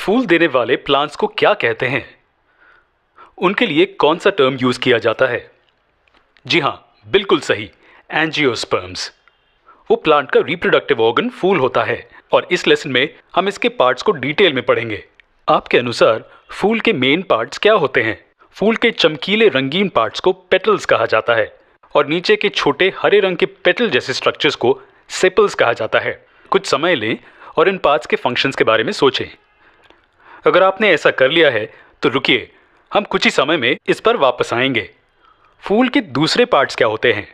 फूल देने वाले प्लांट्स को क्या कहते हैं? उनके लिए कौन सा टर्म यूज किया जाता है? जी हाँ, बिल्कुल सही, एंजियोस्पर्म्स। वो प्लांट का रिप्रोडक्टिव ऑर्गन फूल होता है और इस लेसन में हम इसके पार्ट्स को डिटेल में पढ़ेंगे। आपके अनुसार फूल के मेन पार्ट्स क्या होते हैं? फूल के चमकीले रंगीन पार्ट्स को पेटल्स कहा जाता है और नीचे के छोटे हरे रंग के पेटल जैसे स्ट्रक्चर्स को सेपल्स कहा जाता है। कुछ समय लें और इन पार्ट्स के फंक्शंस के बारे में सोचें। अगर आपने ऐसा कर लिया है तो रुकिए, हम कुछ ही समय में इस पर वापस आएंगे। फूल के दूसरे पार्ट्स क्या होते हैं?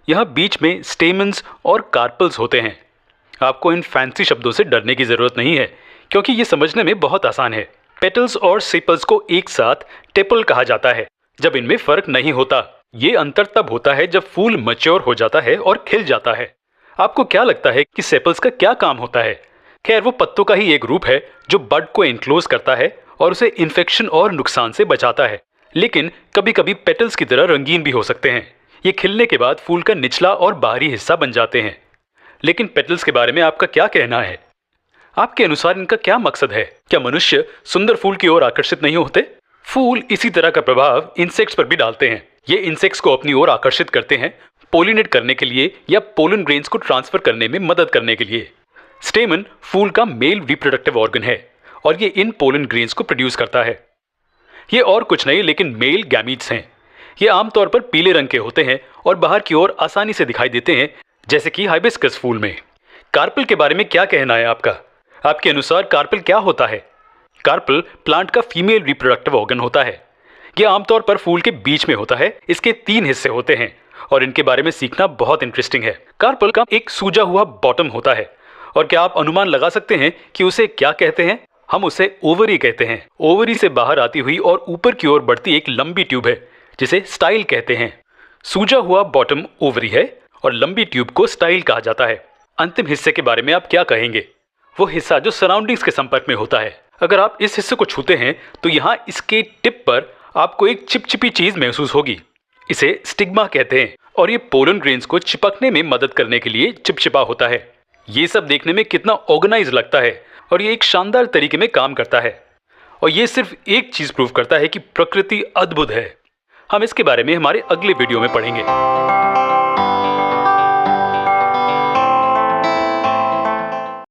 यहाँ बीच में स्टेमन्स और कार्पल्स होते हैं। आपको इन फैंसी शब्दों से डरने की जरूरत नहीं है क्योंकि ये समझने में बहुत आसान है। पेटल्स और सेपल्स को एक साथ टेपल कहा जाता है जब इनमें फर्क नहीं होता। ये अंतर तब होता है जब फूल मैच्योर हो जाता है और खिल जाता है। आपको क्या लगता है कि सेपल्स का क्या काम होता है? खैर, वो पत्तों का ही एक रूप है जो बड को एनक्लोज करता है और उसे इन्फेक्शन और नुकसान से बचाता है। लेकिन कभी कभी पेटल्स की तरह रंगीन भी हो सकते हैं। ये खिलने के बाद फूल का निचला और बाहरी हिस्सा बन जाते हैं। लेकिन पेटल्स के बारे में आपका क्या कहना है? आपके अनुसार इनका क्या मकसद है? क्या मनुष्य सुंदर फूल की ओर आकर्षित नहीं होते? फूल इसी तरह का प्रभाव इंसेक्ट्स पर भी डालते हैं। ये इंसेक्ट्स को अपनी ओर आकर्षित करते हैं, पोलिनेट करने के लिए या पोलन ग्रेन्स को ट्रांसफर करने में मदद करने के लिए। स्टेमन फूल का मेल रिप्रोडक्टिव ऑर्गन है और ये इन पोलन ग्रेन्स को प्रोड्यूस करता है। ये और कुछ नहीं लेकिन मेल गैमीट्स हैं। ये आमतौर पर पीले रंग के होते हैं और बाहर की ओर आसानी से दिखाई देते हैं, जैसे कि हाइबिस्कस फूल में। कार्पल के बारे में क्या कहना है आपका? आपके अनुसार कार्पल क्या होता है? कार्पल प्लांट का फीमेल रिप्रोडक्टिव ऑर्गन होता है। यह आमतौर पर फूल के बीच में होता है। इसके 3 हिस्से होते हैं और इनके बारे में सीखना बहुत इंटरेस्टिंग है। कार्पल का एक सूजा हुआ बॉटम होता है और क्या आप अनुमान लगा सकते हैं कि उसे क्या कहते हैं? हम उसे ओवरी कहते हैं। ओवरी से बाहर आती हुई और ऊपर की ओर बढ़ती एक लंबी ट्यूब है जिसे स्टाइल कहते हैं। सूजा हुआ बॉटम ओवरी है और लंबी ट्यूब को स्टाइल कहा जाता है। अंतिम हिस्से के बारे में आप क्या कहेंगे? वो हिस्सा जो सराउंडिंग्स के संपर्क में होता है। अगर आप इस हिस्से को छूते हैं तो यहाँ इसके टिप पर आपको एक चिपचिपी चीज महसूस होगी। इसे स्टिग्मा कहते हैं और ये पोलन ग्रेन्स को चिपकने में मदद करने के लिए चिपचिपा होता है। ये सब देखने में कितना ऑर्गेनाइज लगता है और ये एक शानदार तरीके में काम करता है। और ये सिर्फ एक चीज प्रूव करता है कि प्रकृति अद्भुत है। हम इसके बारे में हमारे अगले वीडियो में पढ़ेंगे।